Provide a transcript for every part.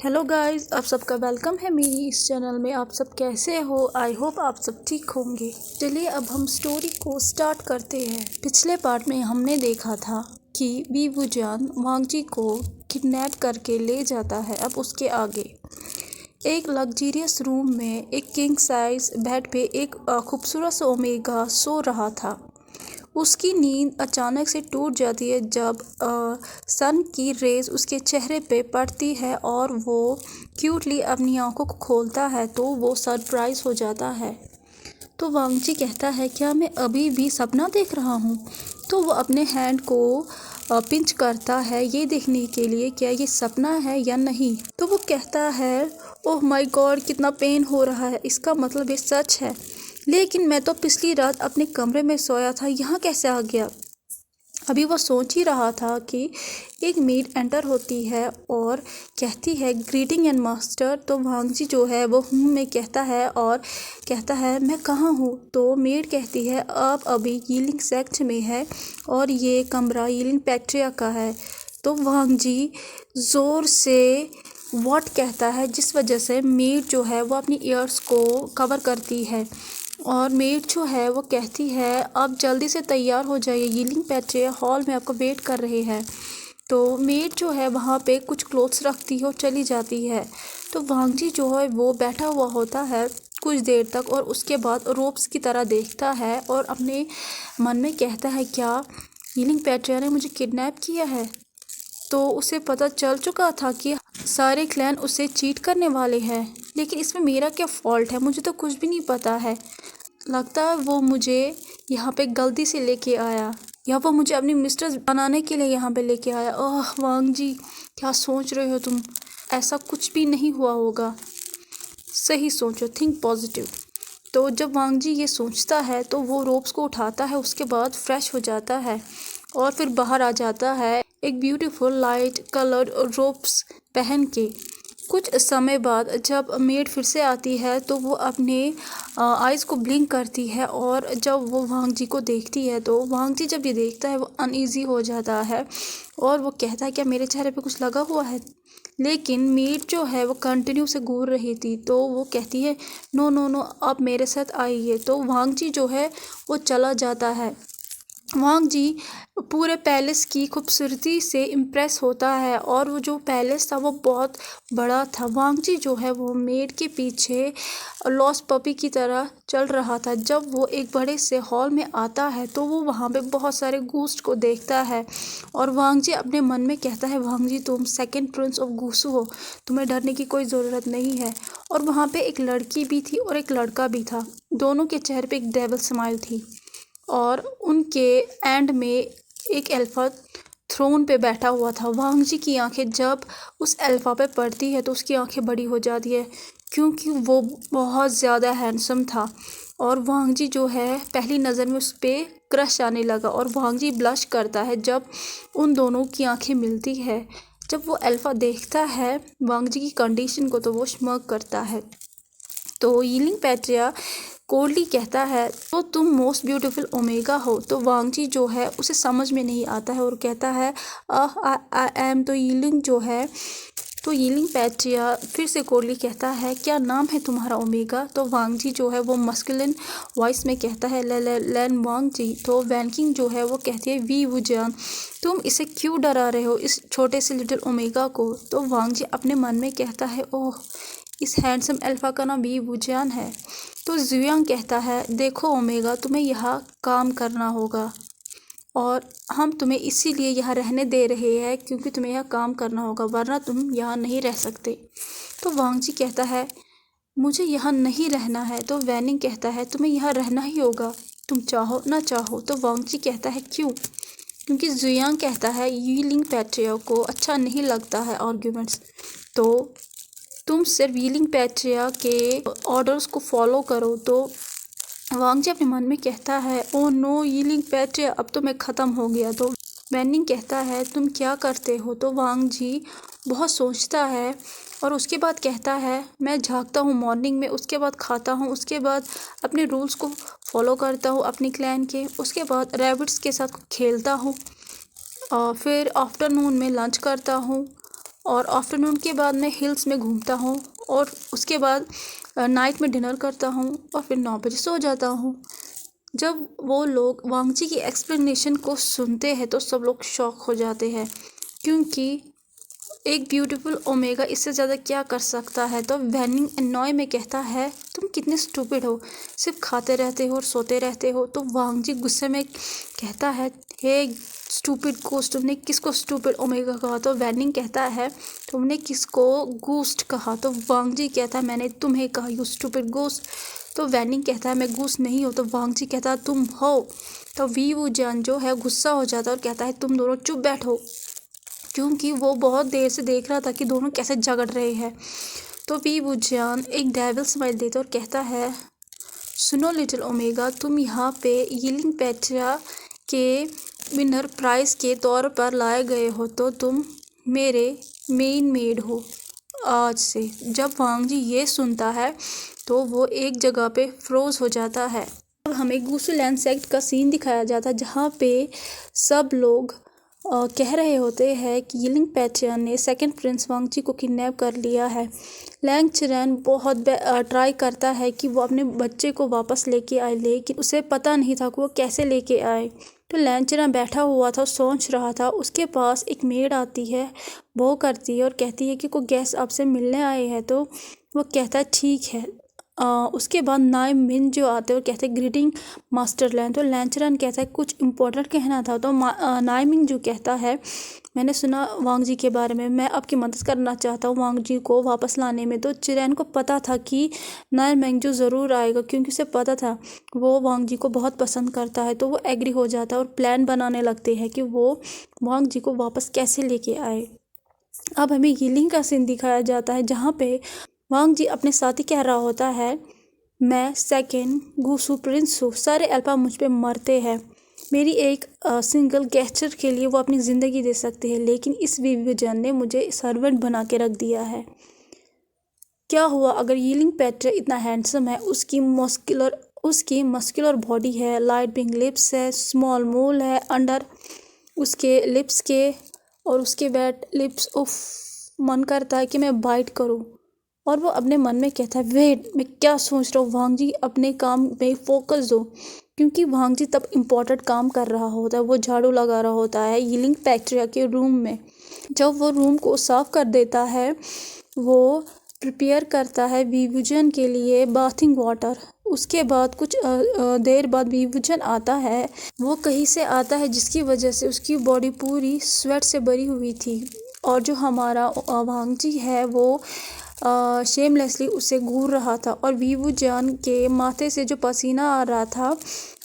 Hello guys, आप सबका welcome है मेरी इस चैनल में। आप सब कैसे हो? आई होप आप सब ठीक होंगे। चलिए अब हम स्टोरी को स्टार्ट करते हैं। पिछले पार्ट में हमने देखा था कि वी वूजियान वांगजी को किडनैप करके ले जाता है। अब उसके आगे एक लग्जरियस रूम में एक किंग साइज बेड पे एक खूबसूरत सा ओमेगा सो रहा था। उसकी नींद अचानक से टूट जाती है जब सन की रेज उसके चेहरे पे पड़ती है और वो क्यूटली अपनी आंखों को खोलता है तो वो सरप्राइज हो जाता है। तो वांगजी कहता है, क्या मैं अभी भी सपना देख रहा हूँ? तो वो अपने हैंड को पिंच करता है ये देखने के लिए क्या ये सपना है या नहीं। तो वो कहता है, ओह माय गॉड, कितना पेन हो रहा है, इसका मतलब ये सच है। लेकिन मैं तो पिछली रात अपने कमरे में सोया था, यहाँ कैसे आ गया? अभी वो सोच ही रहा था कि एक मेड एंटर होती है और कहती है, ग्रीटिंग एंड मास्टर। तो वांगजी जो है वो में कहता है और कहता है, मैं कहाँ हूँ? तो मेड कहती है, आप अभी यीलिंग सेक्ट में है और ये कमरा यीलिंग पैट्रिया का है। तो वांगजी ज़ोर से वॉट कहता है जिस वजह से मेड जो है वो अपनी ईयर्स को कवर करती है और मेड जो है वो कहती है, आप जल्दी से तैयार हो जाइए, यीलिंग पैट्रिया हॉल में आपको वेट कर रहे हैं। तो मेड जो है वहाँ पे कुछ क्लोथ्स रखती है और चली जाती है। तो वांगजी जो है वो बैठा हुआ होता है कुछ देर तक और उसके बाद रोप्स की तरह देखता है और अपने मन में कहता है, क्या यीलिंग पैट्रिया ने मुझे किडनैप किया है? तो उसे पता चल चुका था कि सारे क्लैन उसे चीट करने वाले हैं, लेकिन इसमें मेरा क्या फ़ॉल्ट है? मुझे तो कुछ भी नहीं पता है। लगता है वो मुझे यहाँ पे गलती से लेके आया या वो मुझे अपनी मिस्ट्रेस बनाने के लिए यहाँ पे लेके आया। ओह वांगजी, क्या सोच रहे हो तुम? ऐसा कुछ भी नहीं हुआ होगा, सही सोचो, थिंक पॉजिटिव। तो जब वांगजी ये सोचता है तो वो रोप्स को उठाता है, उसके बाद फ्रेश हो जाता है और फिर बाहर आ जाता है एक ब्यूटीफुल लाइट कलर्ड रोप्स पहन के। कुछ समय बाद जब मेड फिर से आती है तो वो अपने आइज़ को ब्लिंक करती है और जब वो वांगजी को देखती है तो वांगजी जब ये देखता है वो अनईज़ी हो जाता है और वो कहता है, क्या मेरे चेहरे पे कुछ लगा हुआ है? लेकिन मेड जो है वो कंटिन्यू से घूर रही थी तो वो कहती है, नो नो नो, आप मेरे साथ आइए। तो वांगजी जो है वो चला जाता है। वांगजी पूरे पैलेस की खूबसूरती से इम्प्रेस होता है और वो जो पैलेस था वो बहुत बड़ा था। वांगजी जो है वो मेड के पीछे लॉस्ट पपी की तरह चल रहा था। जब वो एक बड़े से हॉल में आता है तो वो वहाँ पे बहुत सारे घोस्ट को देखता है और वांगजी अपने मन में कहता है, वांगजी तुम सेकंड प्रिंस ऑफ गुसू हो, तुम्हें डरने की कोई ज़रूरत नहीं है। और वहाँ पे एक लड़की भी थी और एक लड़का भी था, दोनों के चेहरे पे एक डेविल स्माइल थी और उनके एंड में एक एल्फा थ्रोन पे बैठा हुआ था। वांगजी की आंखें जब उस एल्फा पे पड़ती है तो उसकी आंखें बड़ी हो जाती है क्योंकि वो बहुत ज़्यादा हैंडसम था और वांगजी जो है पहली नज़र में उस पर क्रश आने लगा और वांगजी ब्लश करता है जब उन दोनों की आंखें मिलती है। जब वो एल्फा देखता है वांगजी की कंडीशन को तो वो स्मर्क करता है। तो यीलिंग पैट्रिया कोल्डली कहता है, तो तुम मोस्ट ब्यूटीफुल ओमेगा हो। तो वांगजी जो है उसे समझ में नहीं आता है और कहता है, आई एम। तो यीलिंग जो है तो यीलिंग पैट्रिया फिर से कोल्डली कहता है, क्या नाम है तुम्हारा ओमेगा? तो वांगजी जो है वो मस्कुलिन वॉइस में कहता है, लैन वांगजी। तो वैनकिंग जो है वो कहती है, वी वूजियान, तुम इसे क्यों डरा रहे हो, इस छोटे से लिटिल ओमेगा को? तो वांगजी अपने मन में कहता है, ओह, इस हैंडसम अल्फा का नाम वी वूजियान है। तो जुयांग कहता है, देखो ओमेगा, तुम्हें यहाँ काम करना होगा और हम तुम्हें इसीलिए यहाँ रहने दे रहे हैं क्योंकि तुम्हें यहाँ काम करना होगा, वरना तुम यहाँ नहीं रह सकते। तो वांगजी कहता है, मुझे यहाँ नहीं रहना है। तो वैनिंग कहता है, तुम्हें यहाँ रहना ही होगा, तुम चाहो ना चाहो। तो वांगजी कहता है, क्यों? क्योंकि जुयांग कहता है, यीलिंग पैट्रिया को अच्छा नहीं लगता है आर्ग्यूमेंट्स, तो तुम सिर्फ यीलिंग पैट्रिया के ऑर्डर्स को फॉलो करो। तो वांगजी अपने मन में कहता है, ओ नो यीलिंग पैट्रिया, अब तो मैं ख़त्म हो गया। तो वैनिंग कहता है, तुम क्या करते हो? तो वांगजी बहुत सोचता है और उसके बाद कहता है, मैं जागता हूँ मॉर्निंग में, उसके बाद खाता हूँ, उसके बाद अपने रूल्स को फॉलो करता हूँ अपनी क्लैन के, उसके बाद रैबिट्स के साथ खेलता हूँ और फिर आफ्टरनून में लंच करता हूँ और आफ्टरनून के बाद मैं हिल्स में घूमता हूँ और उसके बाद नाइट में डिनर करता हूँ और फिर 9 बजे सो जाता हूँ। जब वो लोग वांगजी की एक्सप्लेनेशन को सुनते हैं तो सब लोग शॉक हो जाते हैं, क्योंकि एक ब्यूटीफुल ओमेगा इससे ज़्यादा क्या कर सकता है। तो वैनिंग एनॉय में कहता है तुम कितने स्टूपिड हो, सिर्फ खाते रहते हो और सोते रहते हो। तो वांगजी गुस्से में कहता है हे स्टूपिड गोस्ट, तुमने किसको स्टूपिड ओमेगा कहा। तो वैनिंग कहता है तुमने किसको गूस्ट कहा। तो वांगजी कहता है मैंने तुम्हें कहा यू स्टूपिड गोस्ट। तो वैनिंग कहता है मैं गूस्ट नहीं हूँ। तो वांगजी कहता है तुम हो। तो वी वूजियान जो है गुस्सा हो जाता है और कहता है तुम दोनों चुप बैठो, क्योंकि वो बहुत देर से देख रहा था कि दोनों कैसे झगड़ रहे हैं। तो वी वूजियान एक डेविल स्माइल देता और कहता है सुनो लिटिल ओमेगा, तुम यहाँ पे यीलिंग पेट्रा के विनर प्राइज के तौर पर लाए गए हो, तो तुम मेरे मेन मेड हो आज से। जब वांगजी ये सुनता है तो वो एक जगह पे फ्रोज हो जाता है। अब हमें गुसुलैंड सेक्ट का सीन दिखाया जाता है, जहाँ पे सब लोग कह रहे होते हैं कि यीलिंग पेट्रा ने सेकंड प्रिंस वांगजी को किडनैप कर लिया है। लैंग चिरेन बहुत ट्राई करता है कि वो अपने बच्चे को वापस लेके आए, लेकिन उसे पता नहीं था कि वो कैसे लेके आए। तो लैंग चिरेन बैठा हुआ था, सोच रहा था। उसके पास एक मेड आती है, वो करती है और कहती है कि कोई गेस्ट आपसे मिलने आए हैं। तो वो कहता है ठीक है। उसके बाद नाई मिन जो आते हैं और कहते हैं ग्रीटिंग मास्टर लैन। तो लैंचरन कहता है कुछ इम्पोर्टेंट कहना था। तो नाई मिन जो कहता है मैंने सुना वांगजी के बारे में, मैं आपकी मदद करना चाहता हूँ वांगजी को वापस लाने में। तो चिरैन को पता था कि नाई मिंग ज़रूर आएगा, क्योंकि उसे पता था वो वांगजी को बहुत पसंद करता है। तो वो एग्री हो जाता है और प्लान बनाने लगते हैं कि वो वांगजी को वापस कैसे लेके आए। अब हमें यीलिंग का सीन दिखाया जाता है, जहाँ पे वांगजी अपने साथी कह रहा होता है मैं सेकेंड गुसु प्रिंस हूँ, सारे अल्फा मुझ पे मरते हैं। मेरी एक सिंगल गेस्चर के लिए वो अपनी ज़िंदगी दे सकते हैं, लेकिन इस विजन ने मुझे सर्वेंट बना के रख दिया है। क्या हुआ अगर यीलिंग पेट्रा इतना हैंडसम है, उसकी मस्कुलर बॉडी है, लाइट पिंक लिप्स है, स्मॉल मोल है अंडर उसके लिप्स के, और उसके वेट लिप्स उफ मन करता है कि मैं बाइट करूं। और वो अपने मन में कहता है वेट, मैं क्या सोच रहा हूँ, वांगजी अपने काम में फोकस हो। क्योंकि वांगजी तब इम्पोर्टेंट काम कर रहा होता है, वो झाड़ू लगा रहा होता है यीलिंग पेट्रा के रूम में। जब वो रूम को साफ कर देता है, वो प्रिपेयर करता है विभूजन के लिए बाथिंग वाटर। उसके बाद कुछ देर बाद विभूजन आता है। वो कहीं से आता है जिसकी वजह से उसकी बॉडी पूरी स्वेट से भरी हुई थी, और जो हमारा वांगजी है वो शेमलेसली उसे घूर रहा था। और विभूजन के माथे से जो पसीना आ रहा था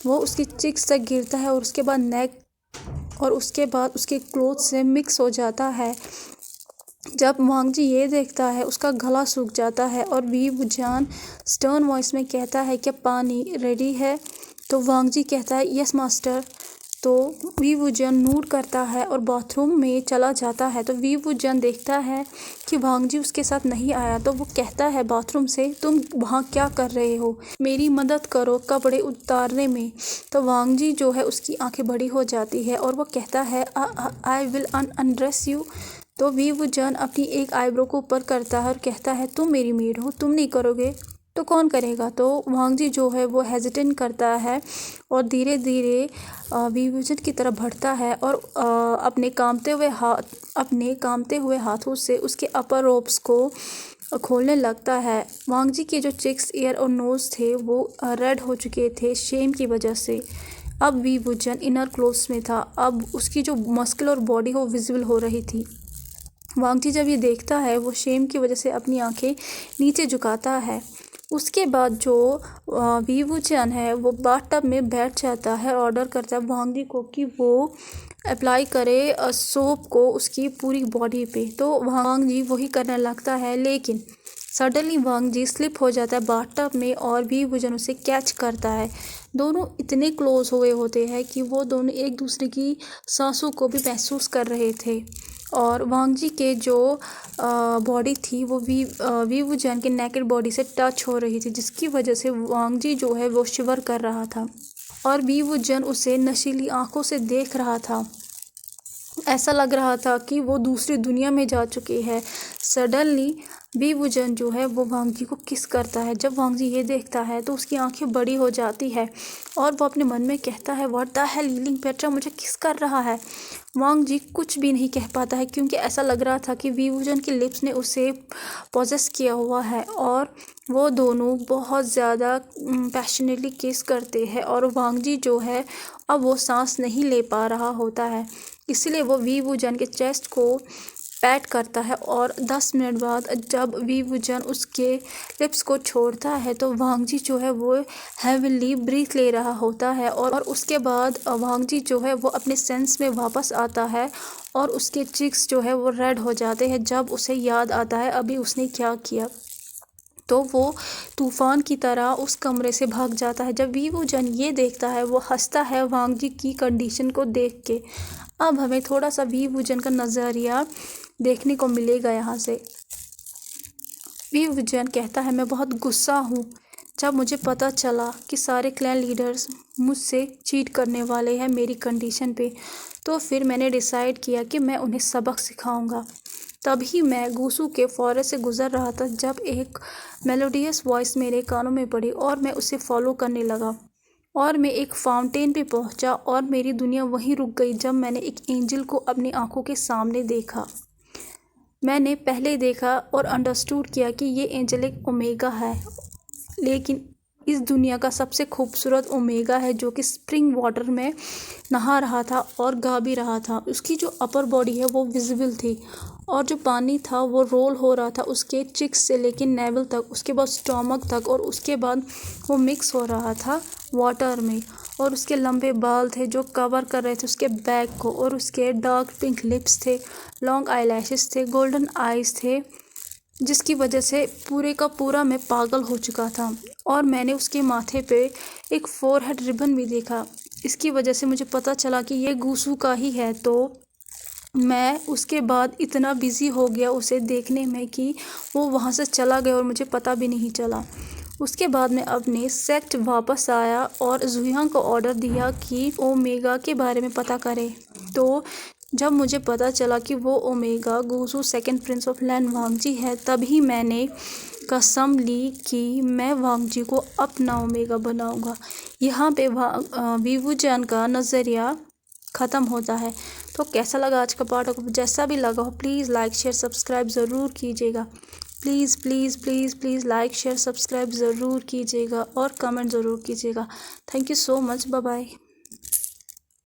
वो उसकी चिक्स तक गिरता है, और उसके बाद नेक, और उसके बाद उसके क्लोथ से मिक्स हो जाता है। जब वांगजी ये देखता है उसका गला सूख जाता है, और विभूजन स्टर्न वॉइस में कहता है कि पानी रेडी है। तो वांगजी कहता है यस मास्टर। तो विभूजन नूड करता है और बाथरूम में चला जाता है। तो विभूजन देखता है कि वांगजी उसके साथ नहीं आया, तो वो कहता है बाथरूम से तुम वहाँ क्या कर रहे हो, मेरी मदद करो कपड़े उतारने में। तो वांगजी जो है उसकी आंखें बड़ी हो जाती है और वो कहता है आई विल अनड्रेस यू। तो विभूजन अपनी एक आईब्रो को ऊपर करता है और कहता है तुम मेरी मेड हो, तुम नहीं करोगे तो कौन करेगा। तो वांगजी जो है वो हेजिटेट करता है और धीरे धीरे विभूजन की तरफ बढ़ता है, और अपने कांपते हुए हाथों से उसके अपर रोब्स को खोलने लगता है। वांगजी के जो चिक्स, ईयर और नोज़ थे वो रेड हो चुके थे शेम की वजह से। अब विभूजन इनर क्लोथ्स में था, अब उसकी जो मस्कुलर बॉडी वो विजिबल हो रही थी। वांगजी जब ये देखता है वो शेम की वजह से अपनी आंखें नीचे झुकाता है। उसके बाद जो विभूजन है वो बाथटब में बैठ जाता है, ऑर्डर करता है वांगजी को कि वो अप्लाई करे सोप को उसकी पूरी बॉडी पे। तो वांगजी वही करने लगता है, लेकिन सडनली वांगजी स्लिप हो जाता है बाथटब में और विभूजन उसे कैच करता है। दोनों इतने क्लोज हुए होते हैं कि वो दोनों एक दूसरे की सांसों को भी महसूस कर रहे थे, और वांगजी के जो बॉडी थी वो विभूजन के नेकेड बॉडी से टच हो रही थी, जिसकी वजह से वांगजी जो है वो शिवर कर रहा था और विभूजन उसे नशीली आंखों से देख रहा था। ऐसा लग रहा था कि वो दूसरी दुनिया में जा चुकी है। सडनली वी वुजन जो है वो वांग जी को किस करता है। जब वांग जी ये देखता है तो उसकी आंखें बड़ी हो जाती है और वो अपने मन में कहता है, व्हाट द हेल, लीलिंग पेट्रा मुझे किस कर रहा है। वांग जी कुछ भी नहीं कह पाता है क्योंकि ऐसा लग रहा था कि वी वुजन के लिप्स ने उसे पॉजेस किया हुआ है और वो दोनों बहुत ज़्यादा पैशनेटली किस करते हैं और वांग जी जो है अब वो सांस नहीं ले पा रहा होता है। इसलिए वो वी वुजन के चेस्ट को पैट करता है और 10 मिनट बाद जब वी वुजन उसके लिप्स को छोड़ता है तो वांग जी जो है वो हेविली ब्रीथ ले रहा होता है और उसके बाद वांग जी जो है वो अपने सेंस में वापस आता है और उसके चिक्स जो है वो रेड हो जाते हैं जब उसे याद आता है अभी उसने क्या किया। तो वो तूफान की तरह उस कमरे से भाग जाता है। जब वी वुजन ये देखता है वो हंसता है वांग जी की कंडीशन को देख के। अब हमें थोड़ा सा वी वुजन का नज़रिया देखने को मिलेगा यहाँ से। वी वुजन कहता है, मैं बहुत गुस्सा हूँ। जब मुझे पता चला कि सारे क्लैन लीडर्स मुझसे चीट करने वाले हैं मेरी कंडीशन पे, तो फिर मैंने डिसाइड किया कि मैं उन्हें सबक सिखाऊंगा। तभी मैं गूसू के फॉरेस्ट से गुजर रहा था जब एक मेलोडियस वॉइस मेरे कानों में पड़ी और मैं उसे फॉलो करने लगा और मैं एक फाउंटेन पे पहुंचा और मेरी दुनिया वहीं रुक गई जब मैंने एक एंजल को अपनी आंखों के सामने देखा। मैंने पहले देखा और अंडरस्टूड किया कि ये एंजल एक ओमेगा है, लेकिन इस दुनिया का सबसे खूबसूरत ओमेगा है जो कि स्प्रिंग वाटर में नहा रहा था और गा भी रहा था। उसकी जो अपर बॉडी है वो विजिबल थी और जो पानी था वो रोल हो रहा था उसके चिक्स से लेकिन नेवल तक, उसके बाद स्टोमक तक और उसके बाद वो मिक्स हो रहा था वाटर में। और उसके लंबे बाल थे जो कवर कर रहे थे उसके बैक को और उसके डार्क पिंक लिप्स थे, लॉन्ग आईलैशेस थे, गोल्डन आइज़ थे, जिसकी वजह से पूरे का पूरा मैं पागल हो चुका था। और मैंने उसके माथे पे एक फोरहेड रिबन भी देखा। इसकी वजह से मुझे पता चला कि ये गूसू का ही है। तो मैं उसके बाद इतना बिज़ी हो गया उसे देखने में कि वो वहाँ से चला गया और मुझे पता भी नहीं चला। उसके बाद मैं अपने सेक्ट वापस आया और जुहियांग को ऑर्डर दिया कि ओमेगा के बारे में पता करे। तो जब मुझे पता चला कि वो Omega Gusu second prince of Lan Wangji है, तभी मैंने कसम ली कि मैं वांग जी को अपना ओमेगा बनाऊंगा। यहाँ पे वी वुजन का नज़रिया ख़त्म होता है। तो कैसा लगा आज का पार्ट? आपको जैसा भी लगा हो प्लीज़ लाइक शेयर सब्सक्राइब ज़रूर कीजिएगा। Please please please please like share subscribe ज़रूर कीजिएगा और कमेंट ज़रूर कीजिएगा। Thank you so much. Bye bye.